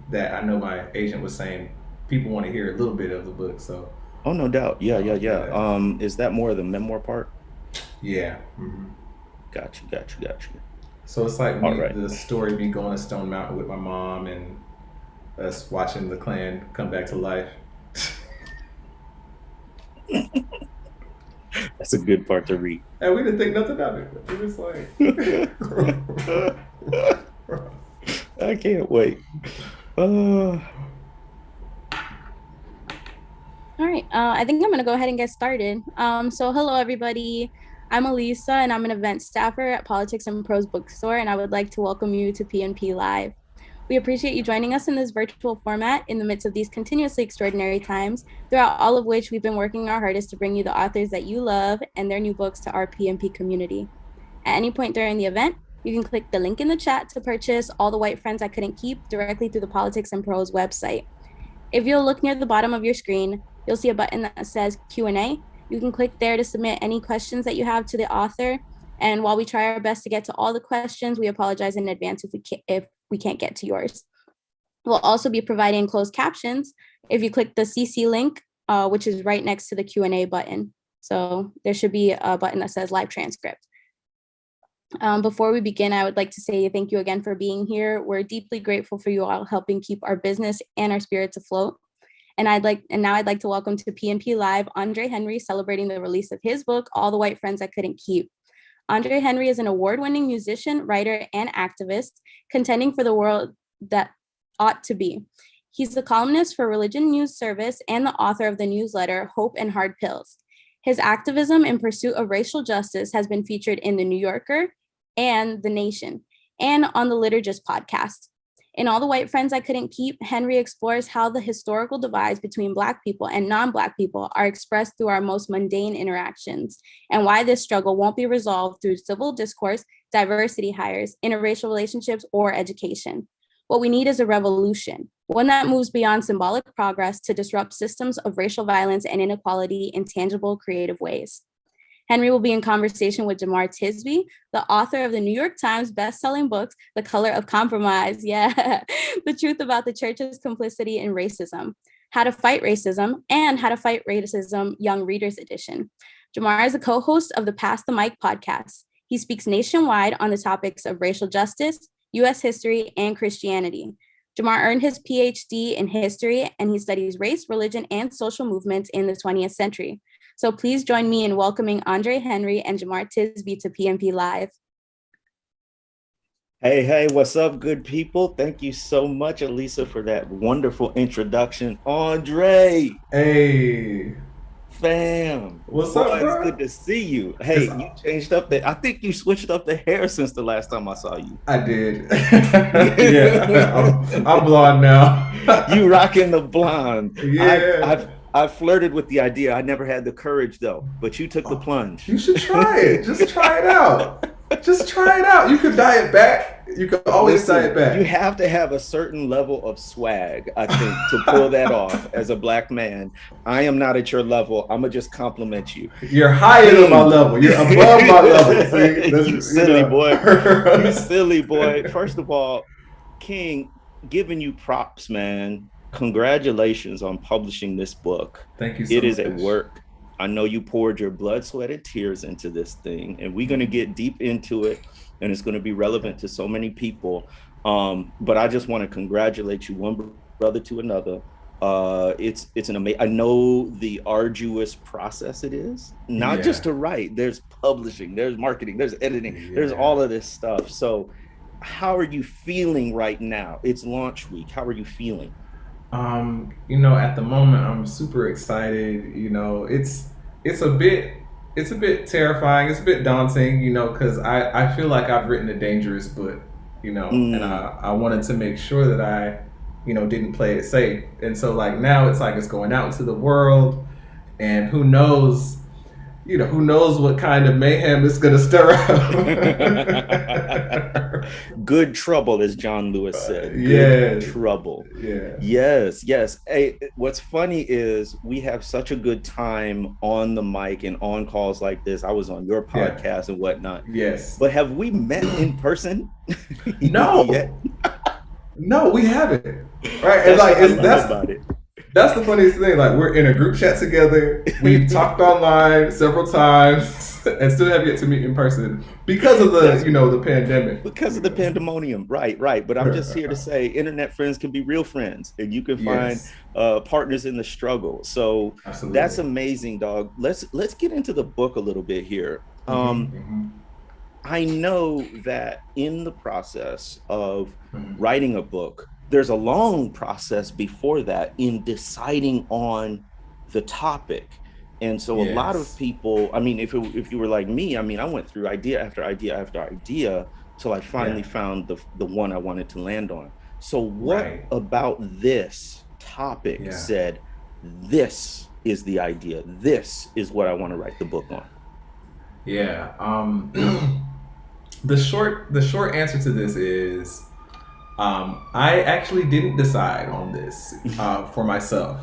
that I know my agent was saying people want to hear a little bit of the book. So Oh, no doubt. Yeah, yeah, yeah. yeah, Is that more of the memoir part? yeah. Hmm. Got you, got you, got you. So it's like All me, right. the story of me going to Stone Mountain with my mom and us watching the Klan come back to life. That's a good part to read. And we didn't think nothing about it. It was like, I can't wait. Uh, All right, I think I'm going to go ahead and get started. So hello, everybody. I'm Elisa, and I'm an event staffer at Politics and Prose Bookstore, and I would like to welcome you to PNP Live. We appreciate you joining us in this virtual format in the midst of these continuously extraordinary times, throughout all of which we've been working our hardest to bring you the authors that you love and their new books to our PNP community. At any point during the event, you can click the link in the chat to purchase All the White Friends I Couldn't Keep directly through the Politics and Prose website. If you'll look near the bottom of your screen, you'll see a button that says Q&A. You can click there to submit any questions that you have to the author. And while we try our best to get to all the questions, we apologize in advance if we can't get to yours. We'll also be providing closed captions if you click the CC link, which is right next to the Q&A button. So there should be a button that says live transcript. Before we begin, I would like to say thank you again for being here. We're deeply grateful for you all helping keep our business and our spirits afloat. And now I'd like to welcome to PNP Live, Andre Henry, celebrating the release of his book, All the White Friends I Couldn't Keep. Andre Henry is an award-winning musician, writer, and activist, contending for the world that ought to be. He's the columnist for Religion News Service and the author of the newsletter, Hope and Hard Pills. His activism in pursuit of racial justice has been featured in The New Yorker and The Nation, and on the Liturgist podcast. In All the White Friends I Couldn't Keep, Henry explores how the historical divides between Black people and non-Black people are expressed through our most mundane interactions, and why this struggle won't be resolved through civil discourse, diversity hires, interracial relationships, or education. What we need is a revolution, one that moves beyond symbolic progress to disrupt systems of racial violence and inequality in tangible, creative ways. Henry will be in conversation with Jemar Tisby, the author of the New York Times bestselling book, The Color of Compromise. Yeah, the truth about the church's complicity in racism, How to Fight Racism, and How to Fight Racism Young Readers Edition. Jemar is a co-host of the Pass the Mic podcast. He speaks nationwide on the topics of racial justice, U.S. history, and Christianity. Jemar earned his PhD in history, and he studies race, religion, and social movements in the 20th century. So please join me in welcoming Andre Henry and Jemar Tisby to PNP Live. hey, hey, what's up, good people? Thank you so much, Elisa, for that wonderful introduction. Andre, hey, fam, what's boy, up, it's bro? good to see you. Hey, It's, you changed up I think you switched up the hair since the last time I saw you. I did. Yeah, I'm blonde now. You rocking the blonde. Yeah. I've flirted with the idea. I never had the courage though, but you took the plunge. You should try it. Just try it out. Just try it out. You could dye it back. You could always dye it back. You have to have a certain level of swag, I think, to pull that off as a Black man. I am not at your level. I'm gonna just compliment you. You're higher than my level. You're above my level. See? You silly boy. You silly boy. First of all, King, giving you props, man. Congratulations on publishing this book. Thank you so It much. is a work. I know you poured your blood, sweat, and tears into this thing, and we're going to get deep into it, and it's going to be relevant to so many people. But I just want to congratulate you, one brother to another. It's an amazing. I know the arduous process it is, not just to write. There's publishing, there's marketing, there's editing, there's all of this stuff. So, how are you feeling right now? It's launch week. How are you feeling? At the moment I'm super excited. It's a bit terrifying, it's a bit daunting, because I feel like I've written a dangerous book, and I wanted to make sure that I, didn't play it safe. And so like now it's like it's going out into the world, and who knows what kind of mayhem it's gonna stir up. Good trouble, as John Lewis said. Good trouble. Yeah. Yes. Hey, what's funny is we have such a good time on the mic and on calls like this. I was on your podcast and whatnot. Yes. But have we met in person? No. Yet? No, we haven't. Right, and That's like what I it's love about it. that's the funniest thing. Like we're in a group chat together. We've talked online several times, and still have yet to meet in person because of the That's the pandemic. because of the pandemonium. Right, right. But I'm just here to say internet friends can be real friends and you can find Yes, partners in the struggle. So that's absolutely. amazing, dog. Let's get into the book a little bit here. Hmm. I know that in the process of Hmm. writing a book, there's a long process before that in deciding on the topic. And so a lot of Yes. people, I mean, if you were like me, I mean, I went through idea after idea after idea till I finally Yeah. found the one I wanted to land on. So what Right. about this topic Yeah. said, this is the idea. This is what I want to write the book on. Yeah. The short answer to this is I actually didn't decide on this for myself.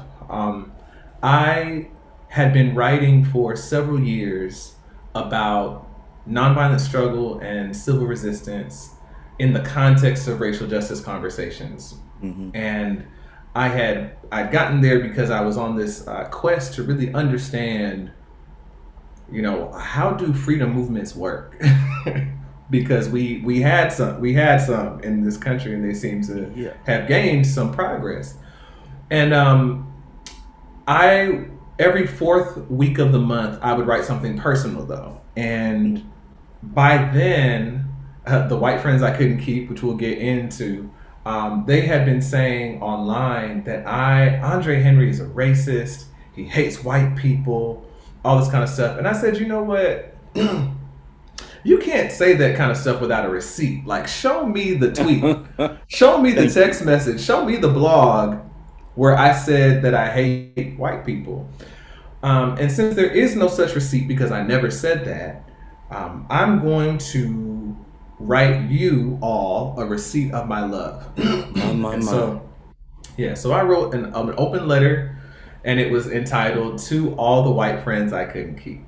I had been writing for several years about nonviolent struggle and civil resistance in the context of racial justice conversations, Mm-hmm. and I'd gotten there because I was on this quest to really understand, how do freedom movements work? Because we had some in this country, and they seem to Yeah. have gained some progress. And I every fourth week of the month I would write something personal though, and by then the white friends I couldn't keep, which we'll get into, they had been saying online that Andre Henry is a racist. He hates white people, all this kind of stuff. And I said, you know what? You can't say that kind of stuff without a receipt. Like, show me the tweet, show me the Thank you. text message, show me the blog where I said that I hate white people. And since there is no such receipt because I never said that, I'm going to write you all a receipt of my love. My, my, And my. so, yeah, so I wrote an open letter, and it was entitled "To All the White Friends I Couldn't Keep."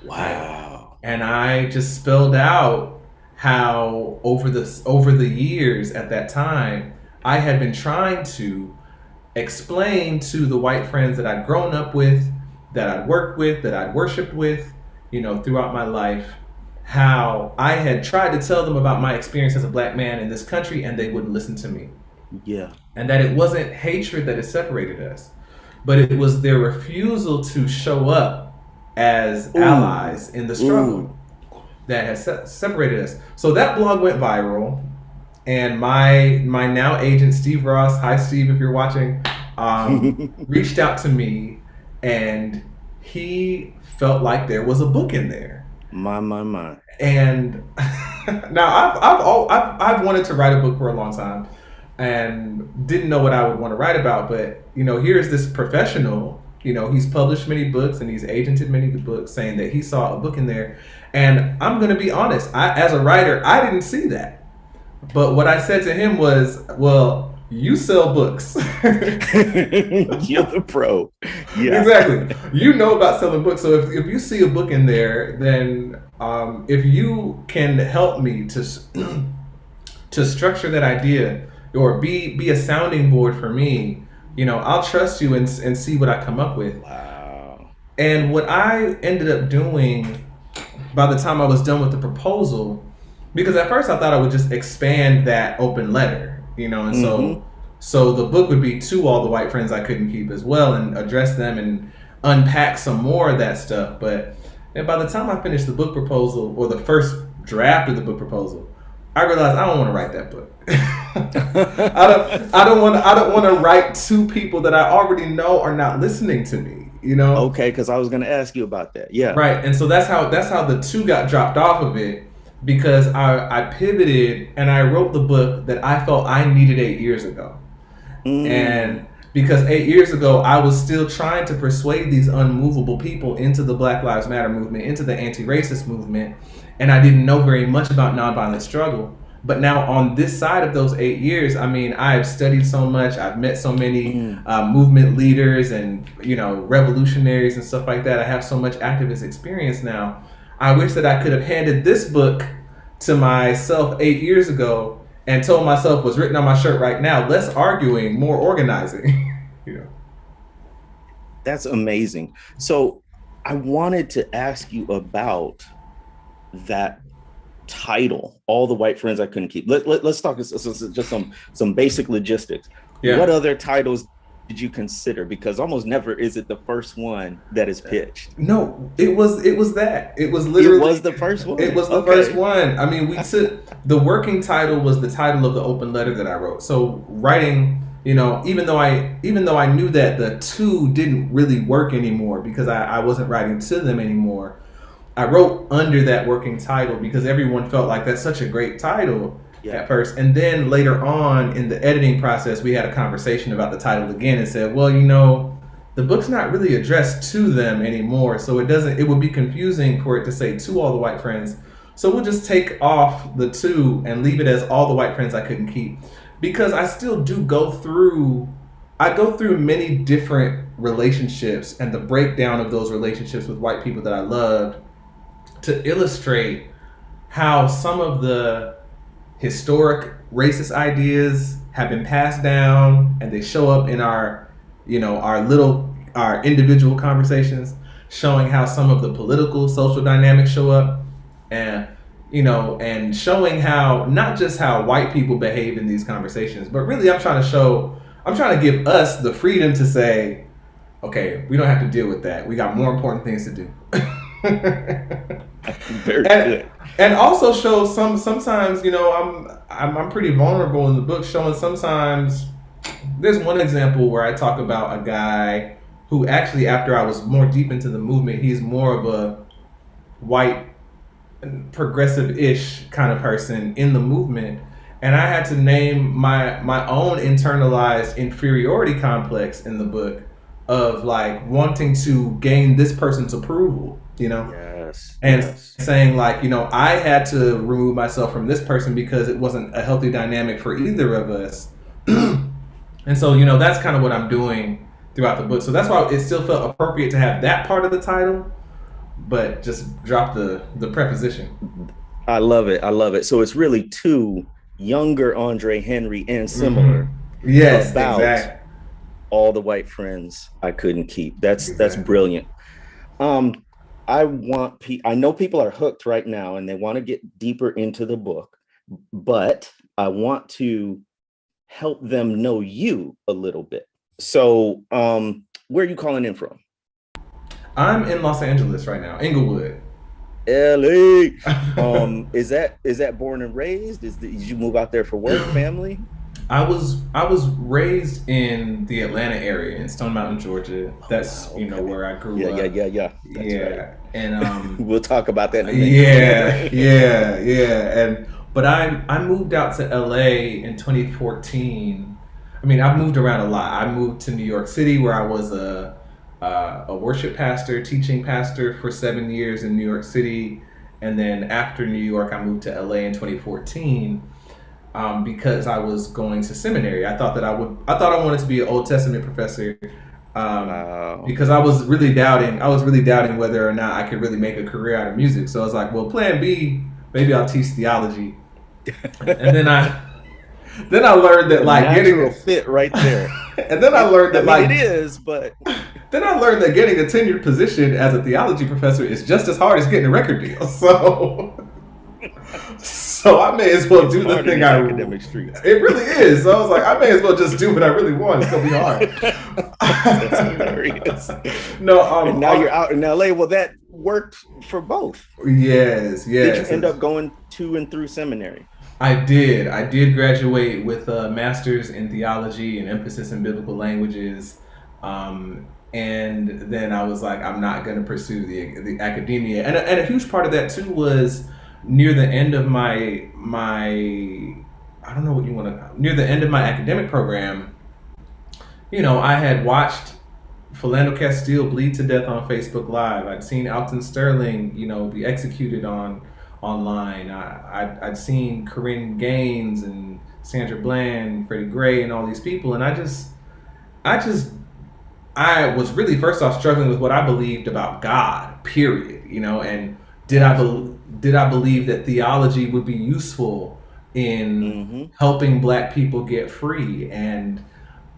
Right, Wow. and I just spelled out how over the years at that time I had been trying to explain to the white friends that I'd grown up with, that I'd worked with, that I'd worshiped with, throughout my life, how I had tried to tell them about my experience as a black man in this country, and they wouldn't listen to me. Yeah. And that it wasn't hatred that had separated us, but it was their refusal to show up as Ooh. allies in the struggle Ooh. that has separated us. So that blog went viral, and my now agent Steve Ross, hi Steve if you're watching, reached out to me, and he felt like there was a book in there. My, my, my. And now I've wanted to write a book for a long time, and didn't know what I would want to write about. But here's this professional. He's published many books and he's agented many books, saying that he saw a book in there. And I'm gonna be honest, as a writer, I didn't see that. But what I said to him was, "Well, you sell books." You're the pro. Yeah. Exactly. You know about selling books. So if you see a book in there, then if you can help me to structure that idea, or be a sounding board for me, I'll trust you and see what I come up with. Wow. And what I ended up doing by the time I was done with the proposal, because at first I thought I would just expand that open letter, and Mm-hmm. so the book would be to all the white friends I couldn't keep as well, and address them and unpack some more of that stuff. But and by the time I finished the book proposal, or the first draft of the book proposal, I realized I don't want to write that book. I don't want to write to people that I already know are not listening to me. Okay, because I was gonna ask you about that. Yeah. Right. And so that's how the two got dropped off of it, because I pivoted and I wrote the book that I felt I needed 8 years ago. Mm. And because 8 years ago, I was still trying to persuade these unmovable people into the Black Lives Matter movement, into the anti-racist movement, and I didn't know very much about nonviolent struggle. But now on this side of those 8 years, I mean, I've studied so much. I've met so many Mm. movement leaders and revolutionaries and stuff like that. I have so much activist experience now. I wish that I could have handed this book to myself 8 years ago and told myself what's written on my shirt right now: less arguing, more organizing. you know. That's amazing. So I wanted to ask you about that title, All the White Friends I Couldn't Keep. Let's talk just some basic logistics. Yeah. What other titles did you consider? Because almost never is it the first one that is pitched. No, it was that. It was literally. It was the first one. It was the first one. I mean, we took the working title was the title of the open letter that I wrote. So writing, even though I knew that the two didn't really work anymore because I wasn't writing to them anymore, I wrote under that working title because everyone felt like that's such a great title at first. And then later on in the editing process, we had a conversation about the title again and said, well, the book's not really addressed to them anymore. So it would be confusing for it to say to all the white friends. So we'll just take off the two and leave it as All the White Friends I Couldn't Keep. Because I still do go through many different relationships and the breakdown of those relationships with white people that I loved to illustrate how some of the historic racist ideas have been passed down and they show up in our individual conversations, showing how some of the political social dynamics show up, and showing how not just how white people behave in these conversations, but really I'm trying to give us the freedom to say, okay, we don't have to deal with that. We got more important things to do. Very good. And also show sometimes, I'm pretty vulnerable in the book, showing sometimes there's one example where I talk about a guy who actually, after I was more deep into the movement, he's more of a white progressive-ish kind of person in the movement. And I had to name my own internalized inferiority complex in the book of like wanting to gain this person's approval, Yes. And saying like, I had to remove myself from this person because it wasn't a healthy dynamic for either of us. And so, that's kind of what I'm doing throughout the book. So that's why it still felt appropriate to have that part of the title, but just drop the preposition. I love it. So it's really two younger Andre Henry and similar. Mm-hmm. Yes, about exactly. All the White Friends I Couldn't Keep. That's brilliant. I know people are hooked right now and they want to get deeper into the book, but I want to help them know you a little bit. So, where are you calling in from? I'm in Los Angeles right now, Inglewood. LA. Is that born and raised? Did you move out there for work, family? I was raised in the Atlanta area in Stone Mountain, Georgia. That's where I grew up. Yeah. That's right. And we'll talk about that in a minute. Yeah. But I moved out to LA in 2014. I mean, I've moved around a lot. I moved to New York City where I was a worship pastor, teaching pastor for 7 years in New York City, and then after New York, I moved to LA in 2014. Because I was going to seminary. I thought I wanted to be an Old Testament professor. Because I was really doubting whether or not I could really make a career out of music. So I was like, well, plan B, maybe I'll teach theology. And then I learned that like getting a fit right there. And then I learned that it is, but then I learned that getting a tenured position as a theology professor is just as hard as getting a record deal. So I may as well do the thing academic streets. It really is. So I was like, I may as well just do what I really want. It's gonna be hard. That's hilarious. No, and now you're out in LA. Well, that worked for both. Yes. Did you end up going to and through seminary? I did graduate with a master's in theology and emphasis in biblical languages. And then I was like, I'm not going to pursue the academia. And a huge part of that too was near the end of my near the end of my academic program, I had watched Philando Castile bleed to death on Facebook Live. I'd seen Alton Sterling, be executed online. I'd seen Corinne Gaines and Sandra Bland, Freddie Gray, and all these people, and I was really first off struggling with what I believed about God, period. And did I believe that theology would be useful in Mm-hmm. helping Black people get free. And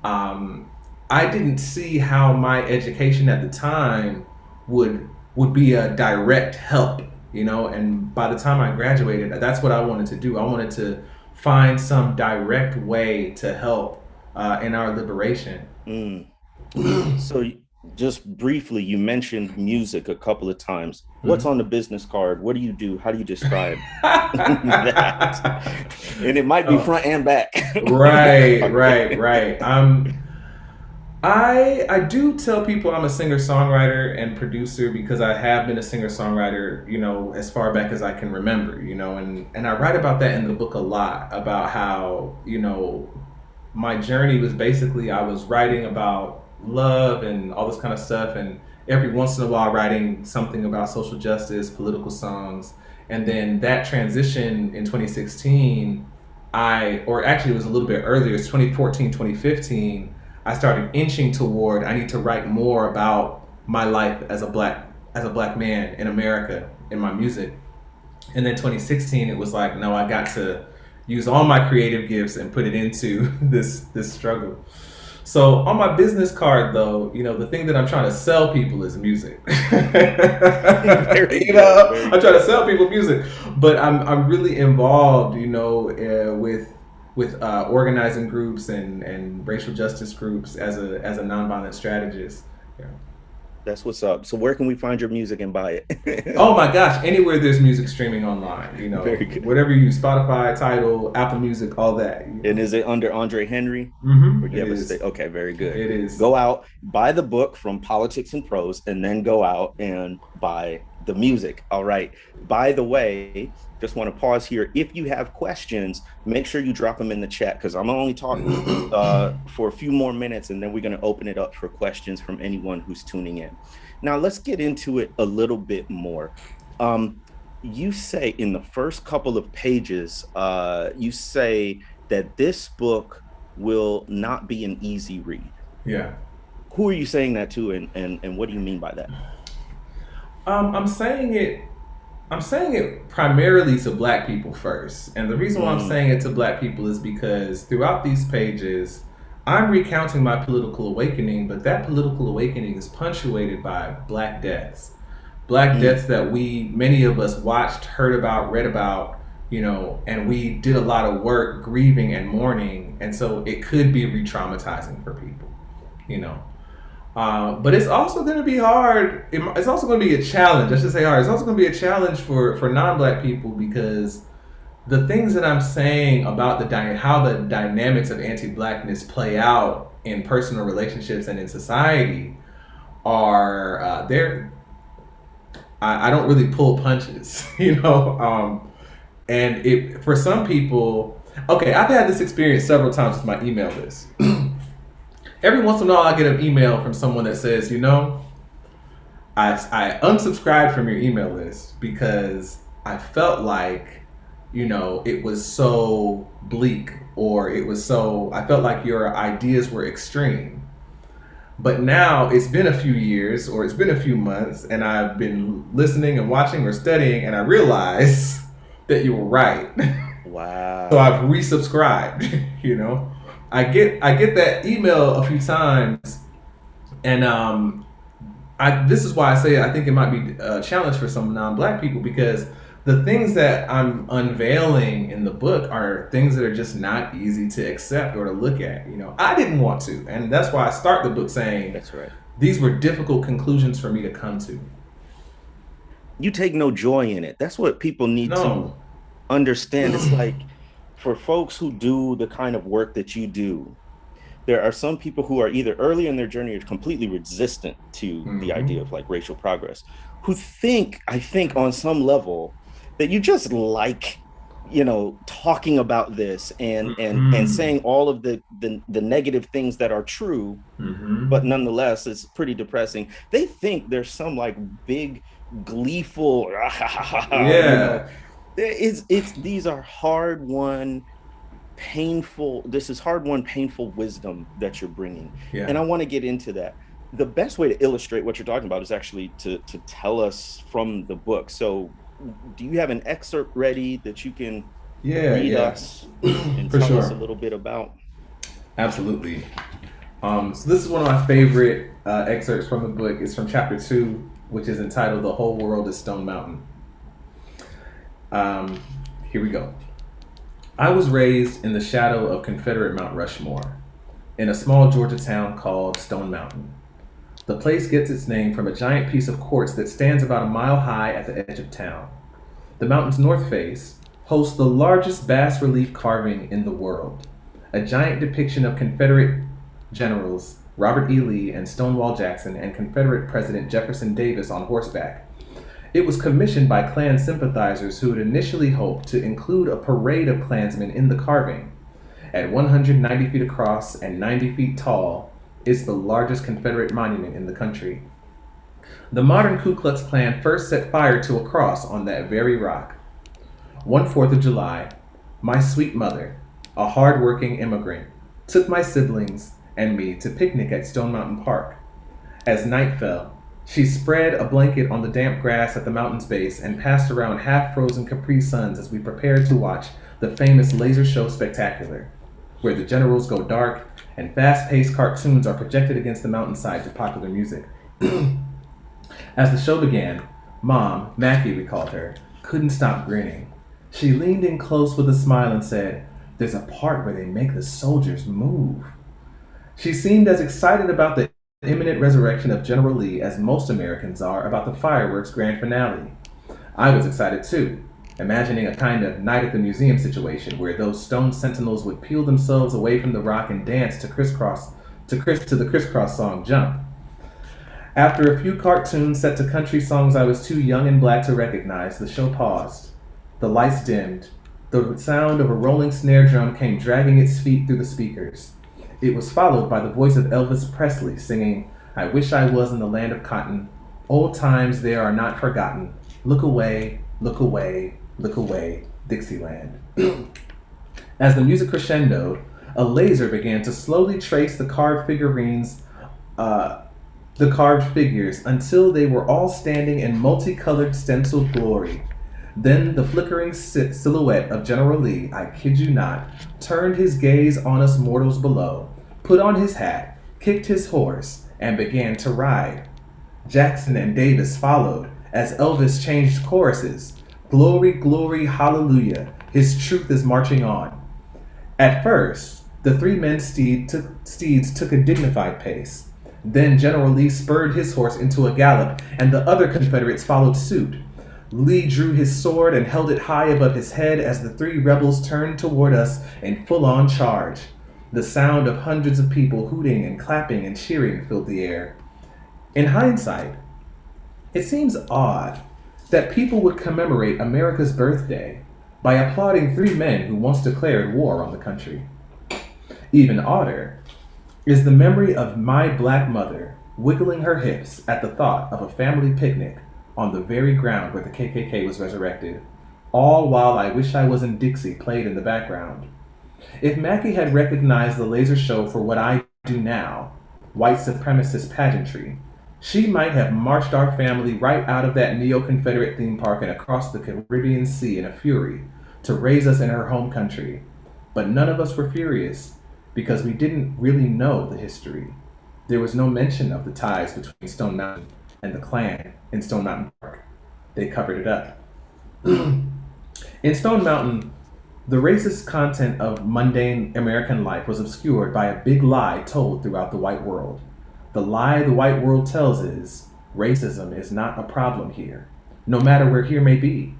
um, I didn't see how my education at the time would be a direct help, you know. And by the time I graduated, that's what I wanted to do. I wanted to find some direct way to help in our liberation. Mm. So just briefly, you mentioned music a couple of times. What's Mhm. on the business card? What do you do? How do you describe that? And it might be Oh, front and back. right, right, Okay. right. I do tell people I'm a singer songwriter and producer because I have been a singer songwriter, you know, as far back as I can remember, you know, and I write about that in the book a lot about how, you know, my journey was basically I was writing about love and all this kind of stuff, and every once in a while writing something about social justice, political songs. And then that transition in 2016, or actually it was a little bit earlier, it's 2014, 2015, I started inching toward I need to write more about my life as a black man in America in my music. And then 2016, it was like, no, I got to use all my creative gifts and put it into this struggle. So on my business card, though, you know, the thing that I'm trying to sell people is music. Very You good. know, Very I'm trying to good. sell people music, but I'm really involved, you know, with organizing groups and racial justice groups as a nonviolent strategist. Yeah. That's what's up. So where can we find your music and buy it? Oh my gosh, anywhere there's music streaming online, you know, Very good. whatever you use, Spotify, Tidal, Apple Music, all that. You And know. is it under Andre Henry? Or do you It have a is. state? Okay, very good. It is. Go out, buy the book from Politics and Prose, and then go out and buy the music. All right. By the way, just want to pause here. If you have questions, make sure you drop them in the chat because I'm gonna only talk for a few more minutes, and then we're going to open it up for questions from anyone who's tuning in. Now, let's get into it a little bit more. Um, you say in the first couple of pages, you say that this book will not be an easy read. Yeah. Who are you saying that to, and what do you mean by that? I'm saying it. I'm saying it primarily to Black people first, and the reason why I'm Mm, saying it to Black people is because throughout these pages, I'm recounting my political awakening, but that political awakening is punctuated by Black deaths. Black mm, deaths that many of us watched, heard about, read about, you know, and we did a lot of work grieving and mourning, and so it could be re-traumatizing for people, you know. But it's also going to be hard. It's also going to be a challenge. I should say hard. It's also going to be a challenge for non-Black people because the things that I'm saying about how the dynamics of anti-Blackness play out in personal relationships and in society are they're I don't really pull punches, you know. And it for some people, okay, I've had this experience several times with my email list. Every once in a while, I get an email from someone that says, you know, I unsubscribed from your email list because I felt like, you know, it was so bleak or I felt like your ideas were extreme. But now it's been a few years or it's been a few months and I've been listening and watching or studying and I realize that you were right. So I've wow. resubscribed, you know. I get that email a few times and this is why I say I think it might be a challenge for some non-Black people because the things that I'm unveiling in the book are things that are just not easy to accept or to look at. You know, I didn't want to, and that's why I start the book saying That's right. these were difficult conclusions for me to come to. You take no joy in it. That's what people need to No. understand. It's like for folks who do the kind of work that you do, there are some people who are either early in their journey or completely resistant to the Mm-hmm. idea of like racial progress, who think, I think, on some level, that you just like, talking about this and Mm-hmm. saying all of the negative things that are true, Mm-hmm. but nonetheless, it's pretty depressing. They think there's some like big gleeful, Yeah. it's these are hard won painful this is hard won painful wisdom that you're bringing, Yeah. and I want to get into that. The best way to illustrate what you're talking about is actually to tell us from the book. So do you have an excerpt ready that you can read Yeah, us and for tell us a sure. little bit about. Absolutely. So this is one of my favorite excerpts from the book. It's from chapter 2, which is entitled "The Whole World is Stone Mountain." Um, Here we go. I was raised in the shadow of Confederate Mount Rushmore, in a small Georgia town called Stone Mountain. The place gets its name from a giant piece of quartz that stands about a mile high at the edge of town. The mountain's north face hosts the largest bas relief carving in the world, a giant depiction of Confederate generals Robert E. Lee and Stonewall Jackson and Confederate President Jefferson Davis on horseback. It was commissioned by Klan sympathizers who had initially hoped to include a parade of Klansmen in the carving. At 190 feet across and 90 feet tall, it's the largest Confederate monument in the country. The modern Ku Klux Klan first set fire to a cross on that very rock. One 4th of July, my sweet mother, a hard-working immigrant, took my siblings and me to picnic at Stone Mountain Park. As night fell, she spread a blanket on the damp grass at the mountain's base and passed around half-frozen Capri Suns as we prepared to watch the famous laser show spectacular, where the generals go dark and fast-paced cartoons are projected against the mountainside to popular music. As the show began, Mom, Mackie we called her, couldn't stop grinning. She leaned in close with a smile and said, "There's a part where they make the soldiers move." She seemed as excited about the imminent resurrection of General Lee as most Americans are about the fireworks grand finale. I was excited too, imagining a kind of night at the museum situation where those stone sentinels would peel themselves away from the rock and dance to the crisscross song Jump. After a few cartoons set to country songs I was too young and black to recognize, the show paused. The lights dimmed. The sound of a rolling snare drum came dragging its feet through the speakers. It was followed by the voice of Elvis Presley singing, "I wish I was in the land of cotton. Old times there are not forgotten. Look away, look away, look away, Dixieland." As the music crescendoed, a laser began to slowly trace the carved figures until they were all standing in multicolored stenciled glory. Then the flickering silhouette of General Lee, I kid you not, turned his gaze on us mortals below, put on his hat, kicked his horse, and began to ride. Jackson and Davis followed as Elvis changed choruses. Glory, glory, hallelujah, his truth is marching on. At first, the three men's steeds took a dignified pace. Then General Lee spurred his horse into a gallop, and the other Confederates followed suit. Lee drew his sword and held it high above his head as the three rebels turned toward us in full-on charge. The sound of hundreds of people hooting and clapping and cheering filled the air. In hindsight, it seems odd that people would commemorate America's birthday by applauding three men who once declared war on the country. Even odder is the memory of my black mother wiggling her hips at the thought of a family picnic on the very ground where the KKK was resurrected, all while I Wish I Was in Dixie played in the background. If Mackie had recognized the laser show for what I do now, white supremacist pageantry, she might have marched our family right out of that neo-Confederate theme park and across the Caribbean Sea in a fury to raise us in her home country. But none of us were furious because we didn't really know the history. There was no mention of the ties between Stone Mountain and the Klan in Stone Mountain Park. They covered it up. In Stone Mountain, the racist content of mundane American life was obscured by a big lie told throughout the white world. The lie the white world tells is, racism is not a problem here, no matter where here may be.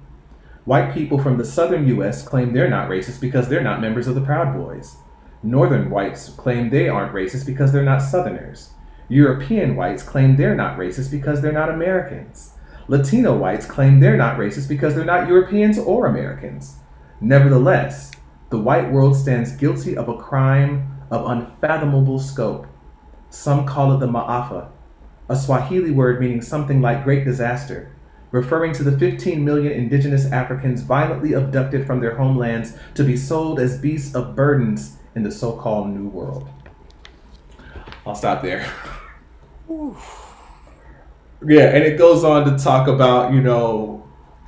White people from the southern U.S. claim they're not racist because they're not members of the Proud Boys. Northern whites claim they aren't racist because they're not Southerners. European whites claim they're not racist because they're not Americans. Latino whites claim they're not racist because they're not Europeans or Americans. Nevertheless, the white world stands guilty of a crime of unfathomable scope. Some call it the Ma'afa, a Swahili word meaning something like great disaster, referring to the 15 million indigenous Africans violently abducted from their homelands to be sold as beasts of burdens in the so-called New World. I'll stop there. Yeah, and it goes on to talk about,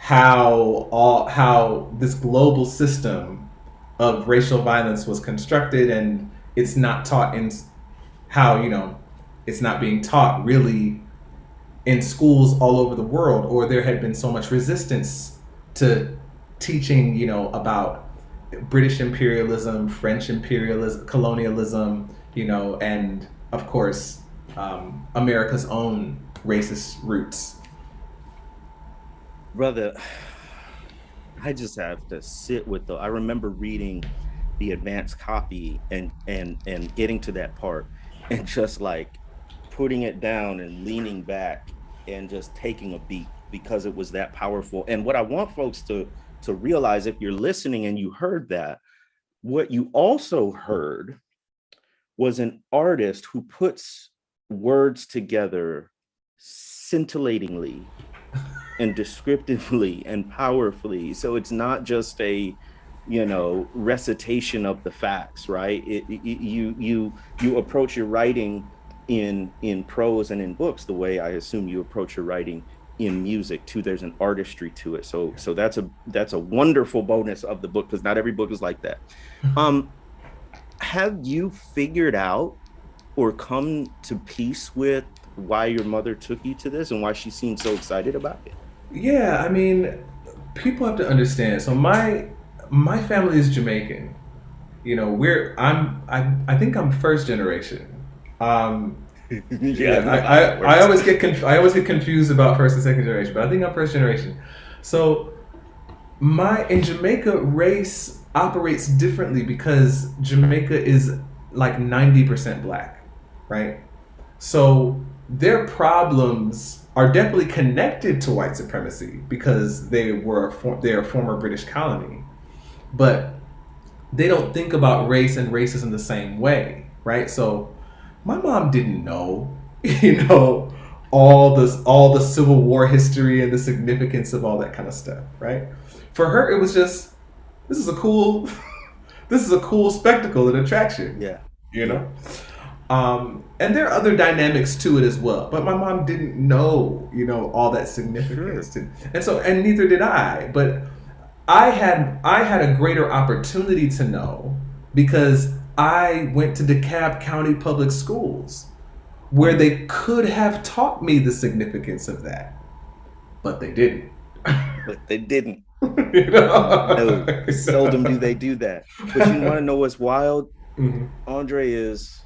how this global system of racial violence was constructed, and it's not taught in how, it's not being taught really in schools all over the world, or there had been so much resistance to teaching, about British imperialism, French imperialism, colonialism, and of course, America's own racist roots. Brother, I just have to sit with I remember reading the advanced copy and getting to that part and just like putting it down and leaning back and just taking a beat because it was that powerful. And what I want folks to realize, if you're listening and you heard that, what you also heard was an artist who puts words together scintillatingly and descriptively and powerfully. So it's not just a, recitation of the facts, right? You approach your writing in prose and in books the way I assume you approach your writing in music too. There's an artistry to it. So that's a wonderful bonus of the book, because not every book is like that. Have you figured out or come to peace with why your mother took you to this and why she seemed so excited about it? Yeah, I mean, people have to understand. So my family is Jamaican. I think I'm first generation. Yeah, I always get confused about first and second generation, but I think I'm first generation. So in Jamaica, race operates differently because Jamaica is like 90% black, right? So their problems are definitely connected to white supremacy because they're a former British colony, but they don't think about race and racism the same way, right? So my mom didn't know, all the Civil War history and the significance of all that kind of stuff, right? For her, it was just, this is a cool spectacle and attraction. Yeah. And there are other dynamics to it as well, but my mom didn't know, all that significance. Sure. And neither did I. But I had a greater opportunity to know because I went to DeKalb County Public Schools, where they could have taught me the significance of that, but they didn't. But they didn't. No, seldom do they do that. But you want to know what's wild, Andre, is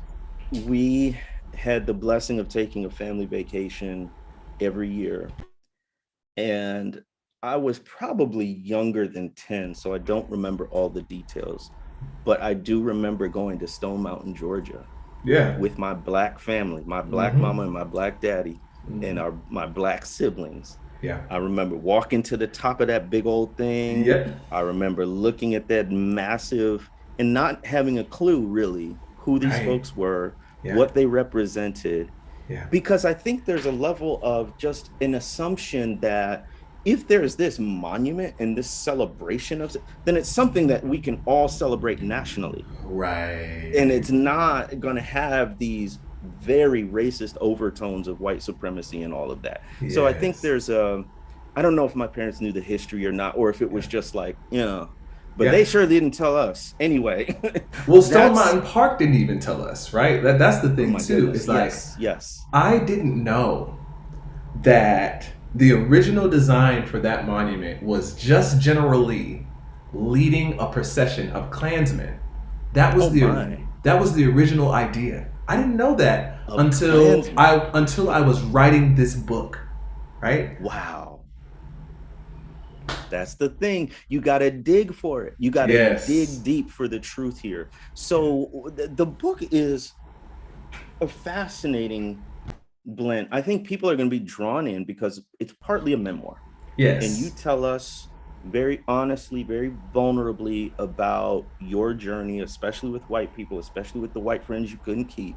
we had the blessing of taking a family vacation every year. And I was probably younger than 10, so I don't remember all the details. But I do remember going to Stone Mountain, Georgia. Yeah. With my black family, my black mama and my black daddy, and my black siblings. Yeah. I remember walking to the top of that big old thing. Yeah. I remember looking at that massive and not having a clue really who these folks were, what they represented. Yeah. Because I think there's a level of just an assumption that if there's this monument and this celebration of it, then it's something that we can all celebrate nationally. Right. And it's not going to have these very racist overtones of white supremacy and all of that. Yes. So I think there's I don't know if my parents knew the history or not, or if it was just like, but they sure didn't tell us anyway. Well, Stone Mountain Park didn't even tell us, right? That's the thing too. Goodness. It's like, yes. I didn't know that the original design for that monument was just generally leading a procession of Klansmen. That was the original idea. I didn't know that until I was writing this book, right? Wow. That's the thing. You got to dig for it. You got to dig deep for the truth here. So the book is a fascinating blend. I think people are going to be drawn in because it's partly a memoir. Yes. And you tell us very honestly, very vulnerably about your journey, especially with white people, especially with the white friends you couldn't keep.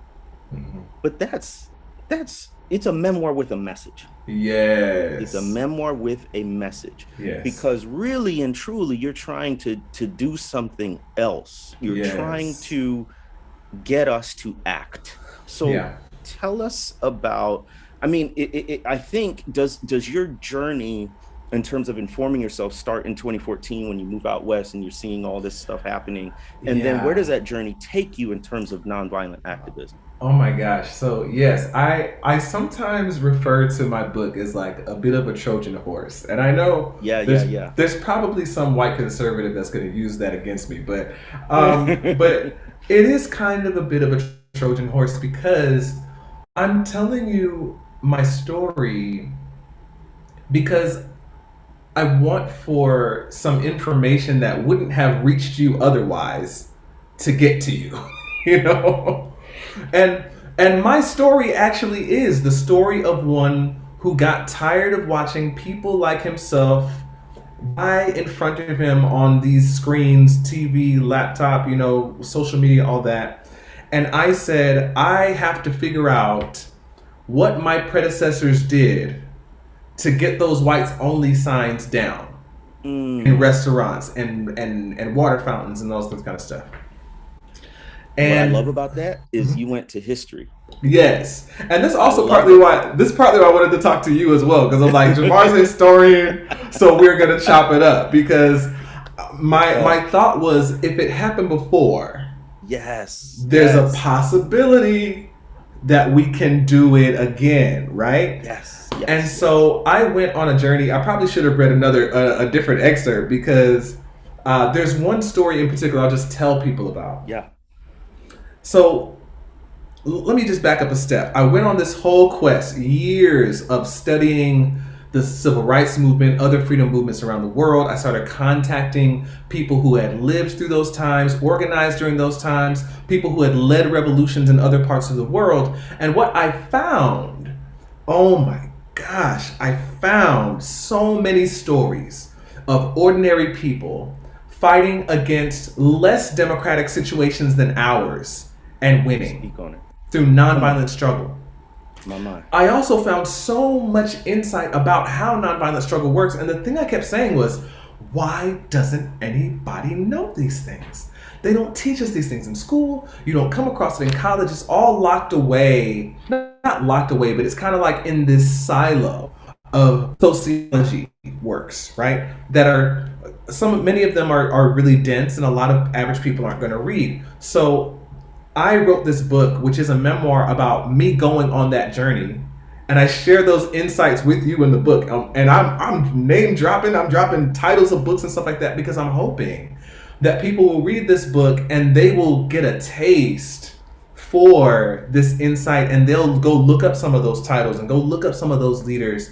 But it's a memoir with a message. Yes. It's a memoir with a message. Yes. Because really and truly, you're trying to do something else. You're trying to get us to act. So tell us about, I mean, I think, does your journey in terms of informing yourself start in 2014 when you move out west and you're seeing all this stuff happening? And then where Yeah. does that journey take you in terms of nonviolent activism? Oh my gosh. So yes, I sometimes refer to my book as like a bit of a Trojan horse. And I know Yeah, yeah, there's yeah. there's probably some white conservative that's going to use that against me, but it is kind of a bit of a Trojan horse because I'm telling you my story because I want for some information that wouldn't have reached you otherwise to get to you, you know? And and my story actually is the story of one who got tired of watching people like himself die in front of him on these screens, TV, laptop, social media, all that. And I said, I have to figure out what my predecessors did to get those whites only signs down in Mm. restaurants and water fountains and those kind of stuff. What I love And about that is you went to history. yes, and this I also love partly it. why I wanted to talk to you as well because I'm like Jemar's a historian, so we're gonna chop it up because my Oh, thought was if it happened before, yes, there's a yes, possibility that we can do it again, right? yes, And yes, yes. so I went on a journey. I probably should have read a different excerpt because there's one story in particular I'll just tell people about. Yeah. So let me just back up a step. I went on this whole quest, years of studying the civil rights movement, other freedom movements around the world. I started contacting people who had lived through those times, organized during those times, people who had led revolutions in other parts of the world. And what I found, oh my gosh, I found so many stories of ordinary people fighting against less democratic situations than ours and winning Speak on it. through Come on, nonviolent struggle. my mind. I also found so much insight about how nonviolent struggle works. And the thing I kept saying was, why doesn't anybody know these things? They don't teach us these things in school. You don't come across it in college. It's all locked away. Not locked away, but it's kind of like in this silo of sociology works, right? That are many of them are really dense and a lot of average people aren't going to read. So I wrote this book, which is a memoir about me going on that journey, and I share those insights with you in the book. And I'm name dropping, I'm dropping titles of books and stuff like that because I'm hoping that people will read this book and they will get a taste for this insight, and they'll go look up some of those titles and go look up some of those leaders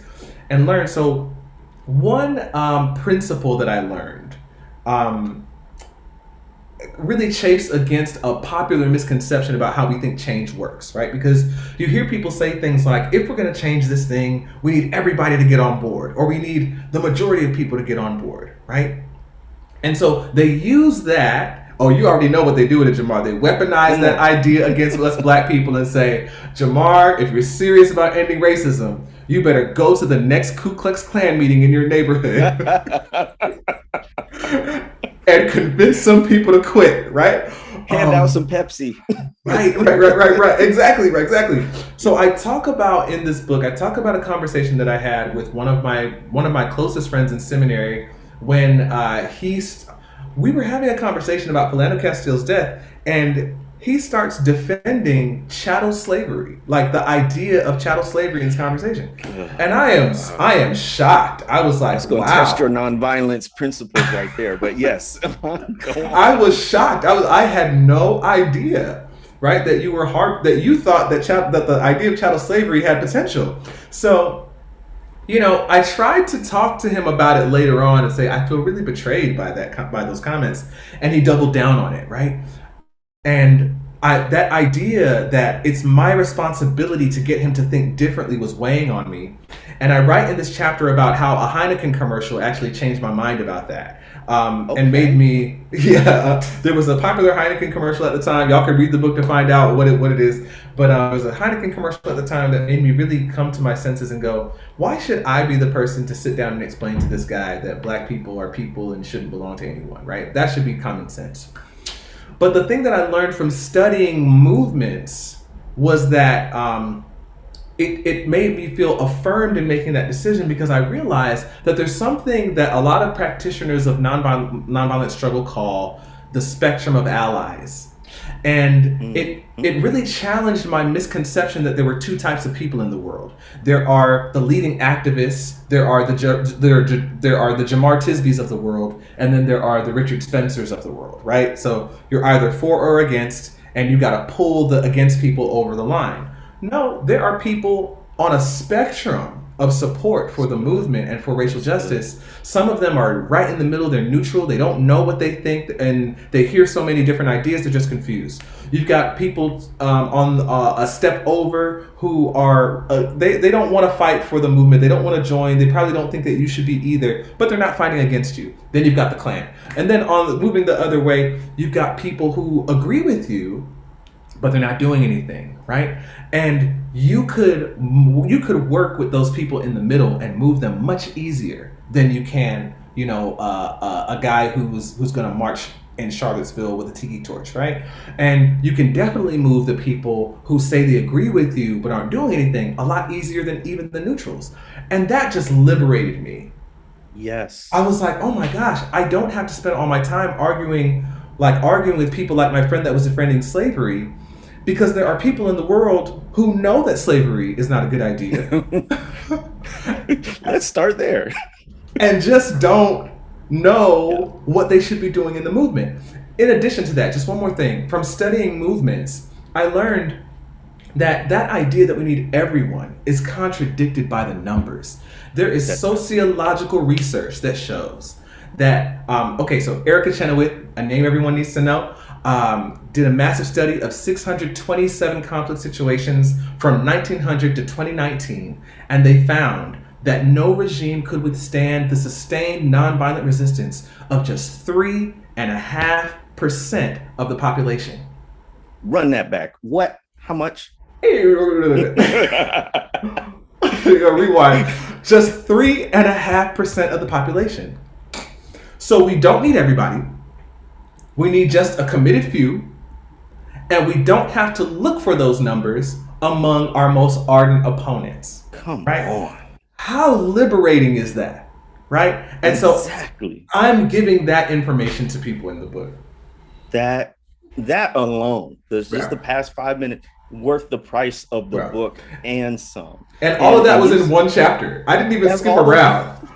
and learn. So one principle that I learned. Really chafes against a popular misconception about how we think change works, right? Because you hear people say things like, if we're going to change this thing, we need everybody to get on board, or we need the majority of people to get on board, right? And so they use that. Oh, you already know what they do with it, Jemar. They weaponize Come that on. idea against us black people and say, Jemar, if you're serious about ending racism, you better go to the next Ku Klux Klan meeting in your neighborhood and convince some people to quit, right? Hand out some Pepsi. Right. Exactly. So I talk about in this book, I talk about a conversation that I had with one of my closest friends in seminary when we were having a conversation about Philando Castile's death, and he starts defending chattel slavery, like the idea of chattel slavery in this conversation. And I am shocked. I was like, That's going to test your wow. nonviolence principles right there. But yes, go on. I was shocked. I had no idea, right, that you thought that the idea of chattel slavery had potential. So, I tried to talk to him about it later on and say I feel really betrayed by those comments, and he doubled down on it, right? And that idea that it's my responsibility to get him to think differently was weighing on me. And I write in this chapter about how a Heineken commercial actually changed my mind about that. And made Okay. me, yeah, there was a popular Heineken commercial at the time. Y'all can read the book to find out what it is. But there was a Heineken commercial at the time that made me really come to my senses and go, why should I be the person to sit down and explain to this guy that black people are people and shouldn't belong to anyone, right? That should be common sense. But the thing that I learned from studying movements was that it made me feel affirmed in making that decision, because I realized that there's something that a lot of practitioners of nonviolent struggle call the spectrum of allies. And it really challenged my misconception that there were two types of people in the world. There are the leading activists, there are the Jemar Tisbys of the world, and then there are the Richard Spencers of the world, right? So you're either for or against, and you got to pull the against people over the line. No, there are people on a spectrum of support for the movement and for racial justice. Some of them are right in the middle. They're neutral. They don't know what they think, and they hear so many different ideas. They're just confused. You've got people on a step over who are they don't want to fight for the movement. They don't want to join. They probably don't think that you should be either, but they're not fighting against you. Then you've got the Klan, and then on moving the other way, you've got people who agree with you, but they're not doing anything, right? And you could work with those people in the middle and move them much easier than you can, a guy who's going to march in Charlottesville with a tiki torch, right? And you can definitely move the people who say they agree with you but aren't doing anything a lot easier than even the neutrals. And that just liberated me. Yes. I was like, oh my gosh, I don't have to spend all my time arguing with people like my friend that was defending slavery, because there are people in the world who know that slavery is not a good idea. Let's start there. And just don't know what they should be doing in the movement. In addition to that, just one more thing. From studying movements, I learned that idea that we need everyone is contradicted by the numbers. There is sociological research that shows that, so Erica Chenoweth, a name everyone needs to know, did a massive study of 627 conflict situations from 1900 to 2019, and they found that no regime could withstand the sustained nonviolent resistance of just 3.5% of the population. Run that back. What? How much? Rewind. Just 3.5% of the population. So we don't need everybody. We need just a committed few, and we don't have to look for those numbers among our most ardent opponents. Come on. How liberating is that, right? And exactly. So I'm giving that information to people in the book. That alone, just the past 5 minutes, worth the price of the book and some. And all of that was in one chapter. I didn't even skip around.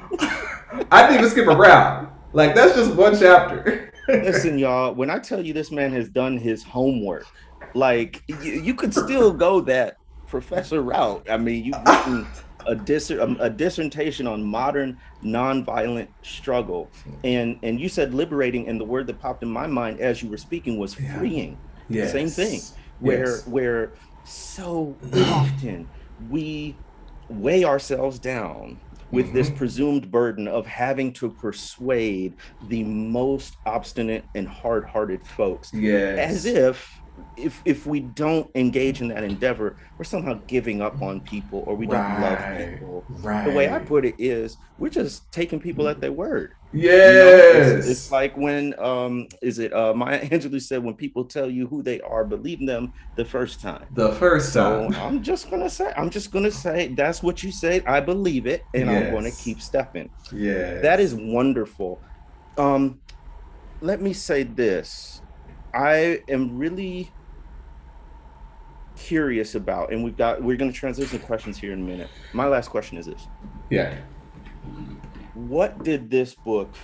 Like, that's just one chapter. Listen, y'all, when I tell you this man has done his homework, like, you could still go that professor route. I mean, you've written a dissertation on modern nonviolent struggle, and you said liberating, and the word that popped in my mind as you were speaking was freeing. Yes. Same thing. Where so often we weigh ourselves down with this presumed burden of having to persuade the most obstinate and hard-hearted folks, as if we don't engage in that endeavor, we're somehow giving up on people, or we don't love people. The way I put it is, we're just taking people at their word. Yes. It's like when Maya Angelou said, when people tell you who they are, believe them the first time. So I'm just gonna say that's what you said. I believe it, and I'm gonna keep stepping. That is wonderful. Let me say this. I am really curious about, and we're going to transition to questions here in a minute. My last question is this. What did this book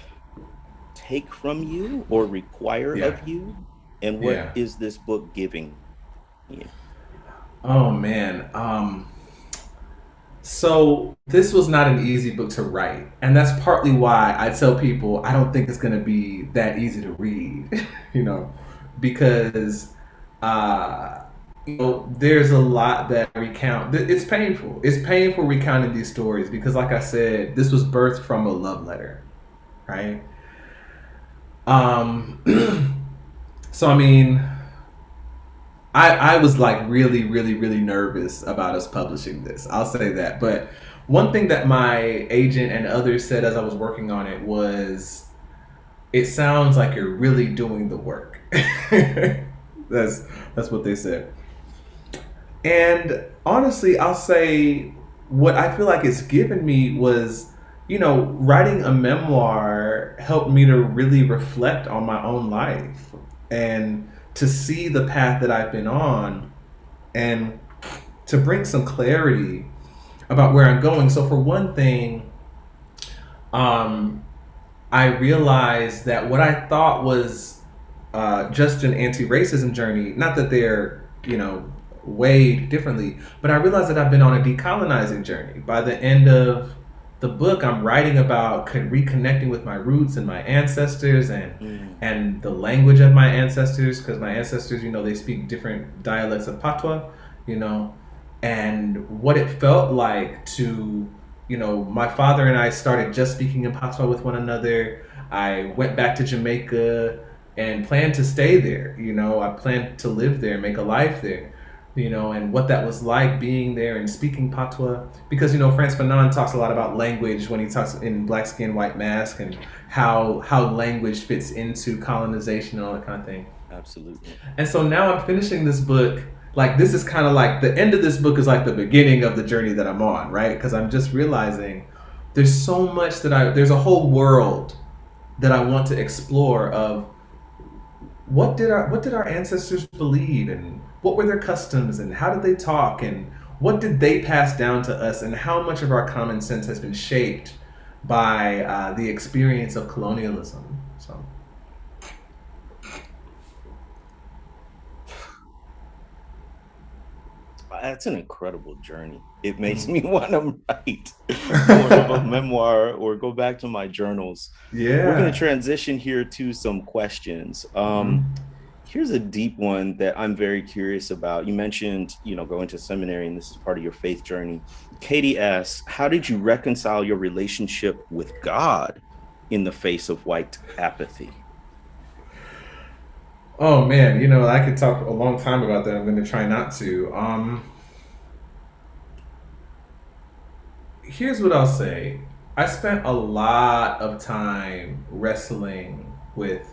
take from you or require of you? And what is this book giving you? Oh, man. So this was not an easy book to write. And that's partly why I tell people I don't think it's going to be that easy to read, because there's a lot that I recount. It's painful. It's painful recounting these stories because, like I said, this was birthed from a love letter, right? So I mean, I was like really, really, really nervous about us publishing this. I'll say that. But one thing that my agent and others said as I was working on it was, it sounds like you're really doing the work. That's what they said. And honestly, I'll say what I feel like it's given me was, writing a memoir helped me to really reflect on my own life and to see the path that I've been on and to bring some clarity about where I'm going. So, for one thing, um, I realized that what I thought was just an anti-racism journey, not that they're, weighed differently, but I realized that I've been on a decolonizing journey. By the end of the book, I'm writing about reconnecting with my roots and my ancestors and the language of my ancestors, because my ancestors, they speak different dialects of Patois, you know, and what it felt like to, my father and I started just speaking in Patois with one another. I went back to Jamaica and planned to stay there. I planned to live there, make a life there, and what that was like being there and speaking Patois. Because, Frantz Fanon talks a lot about language when he talks in Black Skin, White Mask, and how language fits into colonization and all that kind of thing. Absolutely. And so now I'm finishing this book. Like, this is kind of like the end of this book is like the beginning of the journey that I'm on, right? Because I'm just realizing there's so much there's a whole world that I want to explore of what did our ancestors believe, and what were their customs, and how did they talk, and what did they pass down to us, and how much of our common sense has been shaped by the experience of colonialism. So. That's an incredible journey. It makes me want to write more of a memoir or go back to my journals. Yeah. We're going to transition here to some questions. Here's a deep one that I'm very curious about. You mentioned, going to seminary, and this is part of your faith journey. Katie asks, how did you reconcile your relationship with God in the face of white apathy? Oh man, I could talk a long time about that. I'm going to try not to. Here's what I'll say. I spent a lot of time wrestling with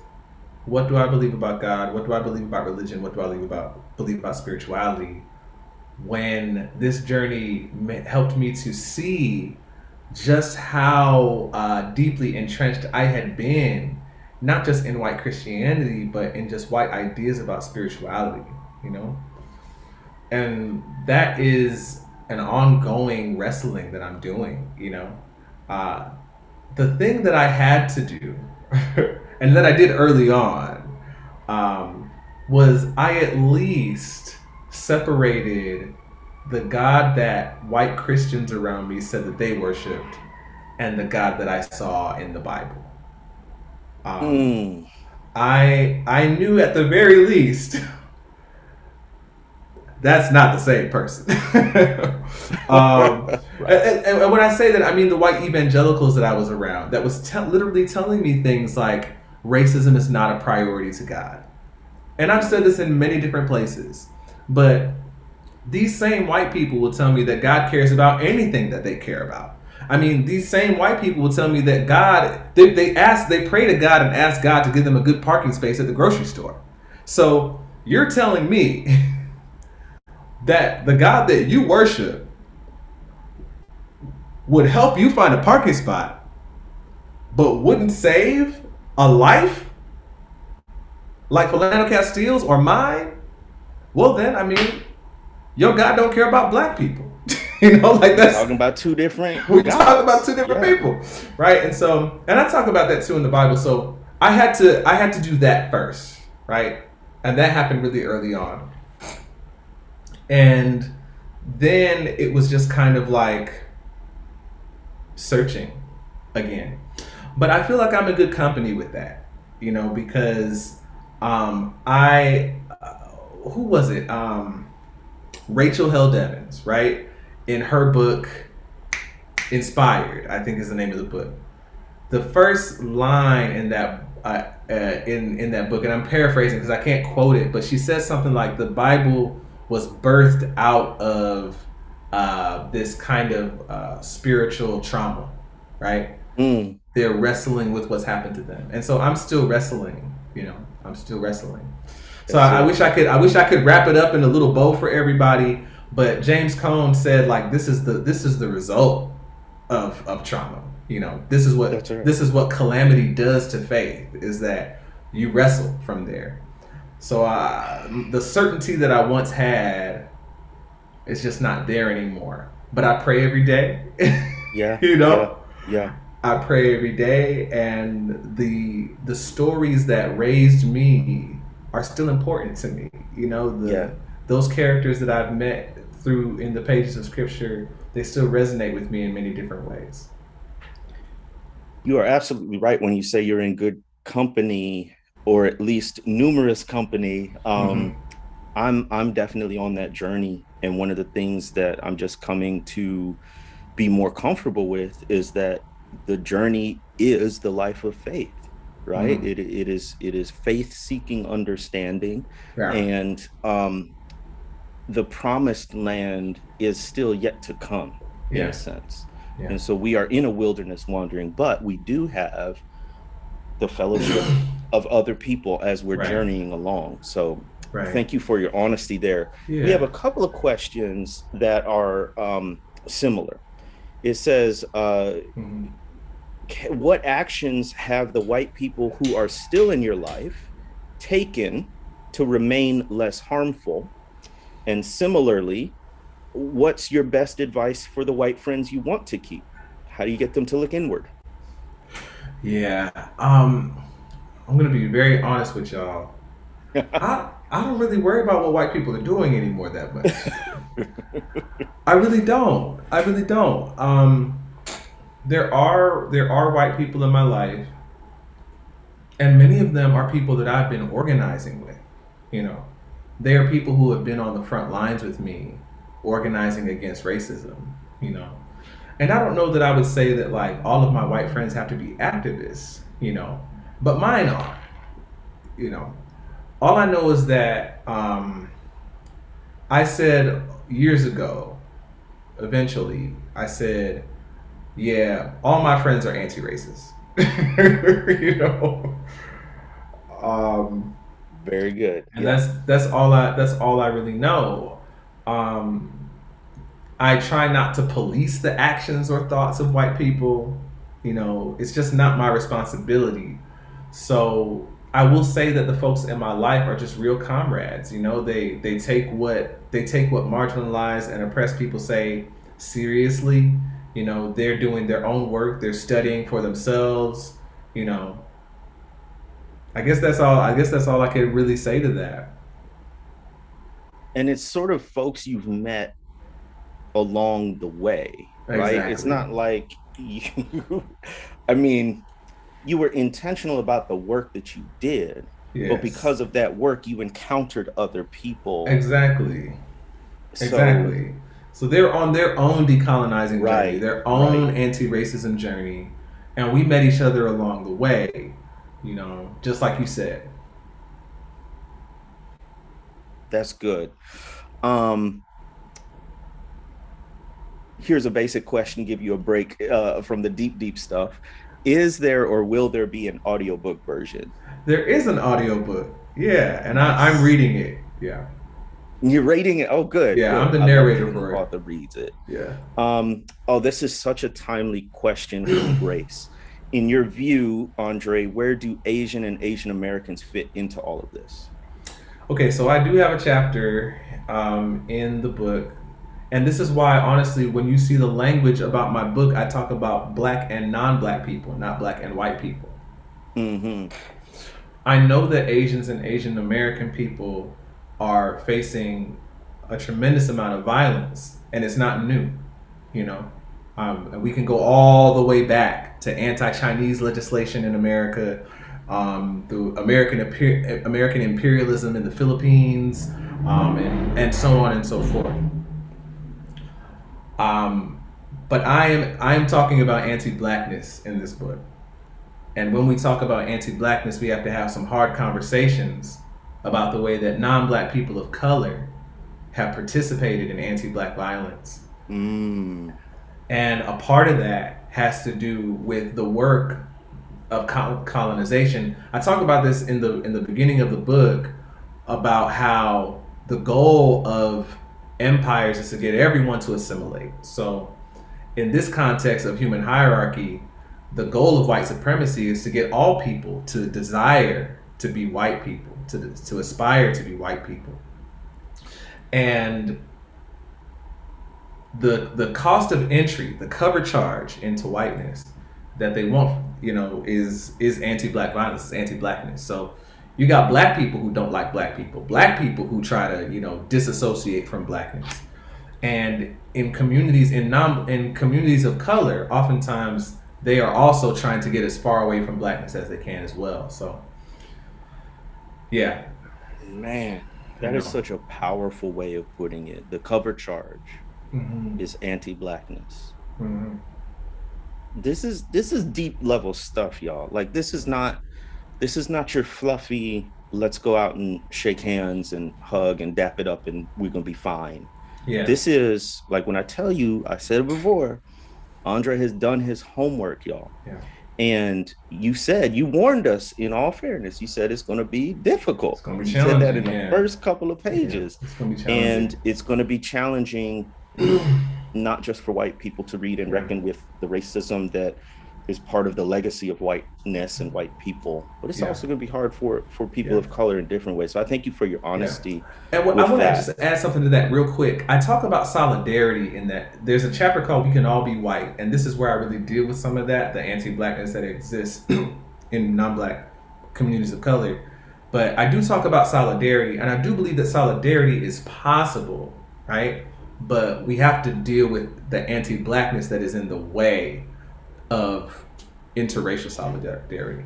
what do I believe about God? What do I believe about religion? What do I believe about spirituality? When this journey helped me to see just how deeply entrenched I had been, not just in white Christianity, but in just white ideas about spirituality, And that is an ongoing wrestling that I'm doing, The thing that I had to do, and that I did early on, was I at least separated the God that white Christians around me said that they worshipped and the God that I saw in the Bible. I knew at the very least that's not the same person. Right. and when I say that, I mean the white evangelicals that I was around that was literally telling me things like racism is not a priority to God. And I've said this in many different places, but these same white people will tell me that God cares about anything that they care about. I mean, these same white people will tell me that God, they pray to God and ask God to give them a good parking space at the grocery store. So you're telling me that the God that you worship would help you find a parking spot, but wouldn't save a life like Philando Castile's or mine? Well then, I mean, your God don't care about black people. Like that's talking about two different. We're talking about two different people, right? And I talk about that too in the Bible. So I had to do that first, right? And that happened really early on. And then it was just kind of like searching again. But I feel like I'm in good company with that, because who was it? Rachel Held Evans, right? In her book, Inspired, I think is the name of the book. The first line in that in that book, and I'm paraphrasing because I can't quote it, but she says something like the Bible was birthed out of this kind of spiritual trauma, right? They're wrestling with what's happened to them, and so I'm still wrestling. I'm still wrestling. So I wish I could wrap it up in a little bow for everybody, But James Cone said like this is the result of trauma. You know, That's right. this is what calamity does to faith, is that you wrestle from there. So the certainty that I once had is just not there anymore. But I pray every day. Yeah, You yeah, know, yeah, I pray every day, and the stories that raised me are still important to me. You know, yeah. those characters that I've met through in the pages of scripture, they still resonate with me in many different ways. You are absolutely right when you say you're in good company, or at least numerous company. Mm-hmm. I'm definitely on that journey, and one of the things that I'm just coming to be more comfortable with is that the journey is the life of faith, right? Mm-hmm. It is faith seeking understanding, Yeah. and the promised land is still yet to come, in a Yeah. sense. Yeah. And so we are in a wilderness wandering, but we do have the fellowship of other people as we're Right. journeying along. So Right. thank you for your honesty there. We have Yeah. a couple of questions that are similar. It says, Mm-hmm. what actions have the white people who are still in your life taken to remain less harmful? And similarly, what's your best advice for the white friends you want to keep? How do you get them to look inward? Yeah. I'm gonna be very honest with y'all. I don't really worry about what white people are doing anymore that much. I really don't. I really don't. There are white people in my life, and many of them are people that I've been organizing with. You know, they are people who have been on the front lines with me, organizing against racism. You know, and I don't know that I would say that like all of my white friends have to be activists. You know, but mine are. You know, all I know is that I said years ago, eventually, I said, yeah, all my friends are anti-racist. You know, um, Very good. and Yeah. that's all I really know. Um, I try not to police the actions or thoughts of white people. You know, it's just not my responsibility. So I will say that the folks in my life are just real comrades. You know, they take what marginalized and oppressed people say seriously. You know, they're doing their own work. They're studying for themselves. You know, I guess that's all. I guess that's all I could really say to that. And it's sort of folks you've met along the way, right? It's Exactly. not like you, I mean, you were intentional about the work that you did, but Yes. because of that work, you encountered other people. Exactly. So, Exactly. So they're on their own decolonizing journey, right, their right. own anti-racism journey, and we met each other along the way. You know, just like you said. That's good. Um, Here's a basic question, give you a break from the deep, deep stuff. Is there or will there be an audiobook version? There is an audiobook. Yeah, and I'm Nice. reading it. Yeah. You're rating it. Oh, good, Yeah, I'm good. the I love it narrator when the for it. author reads it. Yeah. Oh, this is such a timely question from Grace. In your view, Andre, where do Asian and Asian Americans fit into all of this? Okay, so I do have a chapter in the book, and this is why, honestly, when you see the language about my book, I talk about black and non-black people, not black and white people. Mm-hmm. I know that Asians and Asian American people are facing a tremendous amount of violence, and it's not new. You know, and we can go all the way back to anti-Chinese legislation in America, through American imperialism in the Philippines, and so on and so forth. Um, but I am talking about anti-blackness in this book. And when we talk about anti-blackness, we have to have some hard conversations about the way that non-black people of color have participated in anti-black violence. Mm. And a part of that has to do with the work of colonization. I talk about this in the beginning of the book about how the goal of empires is to get everyone to assimilate. So in this context of human hierarchy, the goal of white supremacy is to get all people to desire to be white people, to aspire to be white people. And the cost of entry, the cover charge into whiteness that they want, is anti-black violence, is anti-blackness. So you got black people who don't like black people who try to, disassociate from blackness. And in communities in communities of color, oftentimes they are also trying to get as far away from blackness as they can as well. So yeah. Man, that is such a powerful way of putting it. The cover charge is anti-blackness. This is deep level stuff, y'all. Like this is not your fluffy, let's go out and shake hands and hug and dap it up and we're gonna be fine. Yeah. This is like, when I tell you, I said it before, Andre has done his homework, y'all. Yeah. And you warned us, in all fairness, you said it's going to be difficult. It's going to be challenging. You said that in the first couple of pages. Yeah, it's going to be challenging. And it's going to be challenging, not just for white people to read and reckon with the racism that is part of the legacy of whiteness and white people, but it's also going to be hard for people of color in different ways. So I thank you for your honesty. And I want to just add something to that real quick. I talk about solidarity in that there's a chapter called "We Can All Be White," and this is where I really deal with some of that, the anti-blackness that exists in non-black communities of color. But I do talk about solidarity, and I do believe that solidarity is possible, right? But we have to deal with the anti-blackness that is in the way of interracial solidarity.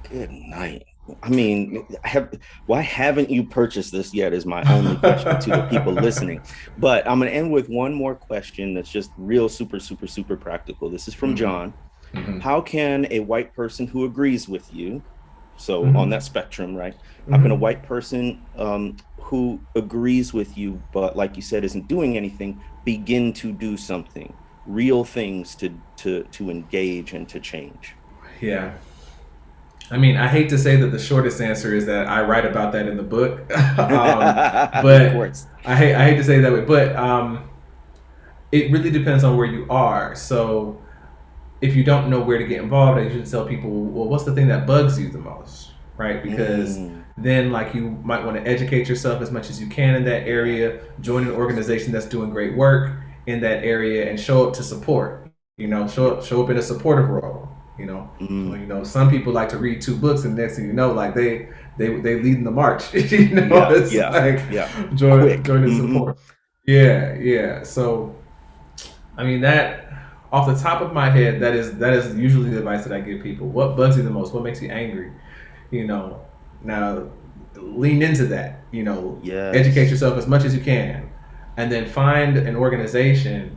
Good night. I mean, why haven't you purchased this yet is my only question to the people listening. But I'm going to end with one more question that's just real super, super, super practical. This is from John. How can a white person who agrees with you, so on that spectrum, right? How can a white person who agrees with you, but like you said, isn't doing anything, begin to do something? Real things to engage and to change? Yeah. I mean, I hate to say that the shortest answer is that I write about that in the book. But of course. I hate to say that way, but it really depends on where you are. So if you don't know where to get involved, I usually tell people, well, what's the thing that bugs you the most, right? Because then like you might want to educate yourself as much as you can in that area, join an organization that's doing great work in that area, and show up to support, show up in a supportive role, some people like to read 2 books and next thing you know, like they leading the march, join the support. Yeah. So, I mean, that off the top of my head, that is usually the advice that I give people. What bugs you the most? What makes you angry? Now lean into that, educate yourself as much as you can. And then find an organization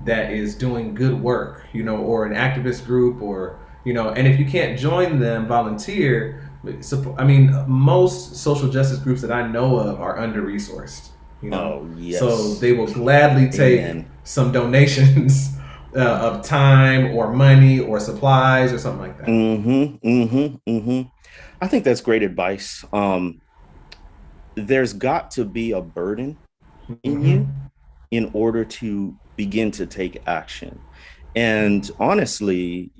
that is doing good work, or an activist group, or, and if you can't join them, volunteer. I mean, most social justice groups that I know of are under-resourced, So they will gladly take some donations of time or money or supplies or something like that. I think that's great advice. There's got to be a burden in you in order to begin to take action. And honestly,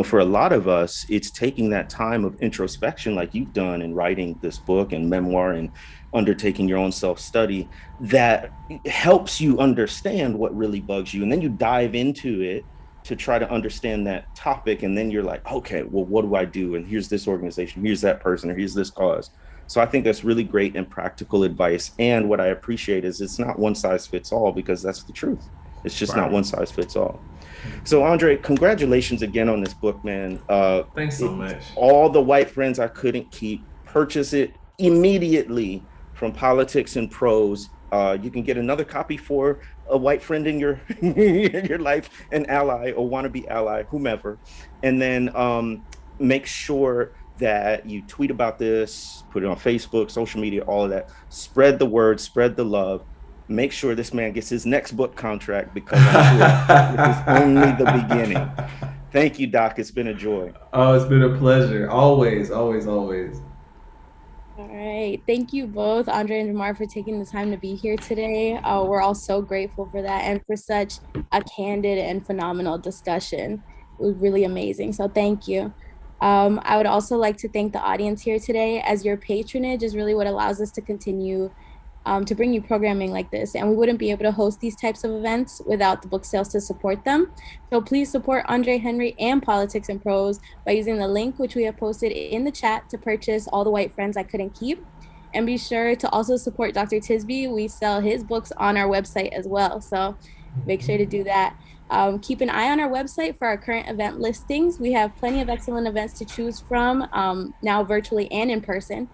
for a lot of us, it's taking that time of introspection like you've done in writing this book and memoir and undertaking your own self-study that helps you understand what really bugs you. And then you dive into it to try to understand that topic. And then you're like, okay, well, what do I do? And here's this organization, here's that person, or here's this cause. So I think that's really great and practical advice. And what I appreciate is it's not one size fits all, because that's the truth. It's just not one size fits all. So Andre, congratulations again on this book, man. Thanks so much. All the white friends I couldn't keep, purchase it immediately from Politics and Prose. You can get another copy for a white friend in your your life, an ally or wannabe ally, whomever. And then make sure that you tweet about this, put it on Facebook, social media, all of that. Spread the word, spread the love. Make sure this man gets his next book contract, because I'm sure this is only the beginning. Thank you, Doc. It's been a joy. Oh, it's been a pleasure. Always, always, always. All right. Thank you both, Andre and Jemar, for taking the time to be here today. We're all so grateful for that and for such a candid and phenomenal discussion. It was really amazing. So thank you. I would also like to thank the audience here today, as your patronage is really what allows us to continue to bring you programming like this. And we wouldn't be able to host these types of events without the book sales to support them. So please support Andre Henry and Politics and Prose by using the link which we have posted in the chat to purchase All the White Friends I Couldn't Keep. And be sure to also support Dr. Tisby. We sell his books on our website as well. So make sure to do that. Keep an eye on our website for our current event listings. We have plenty of excellent events to choose from, now virtually and in person.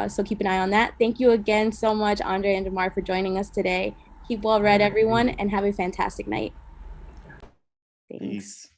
So keep an eye on that. Thank you again so much, Andre and Jemar, for joining us today. Keep well read, everyone, and have a fantastic night. Thanks. Peace.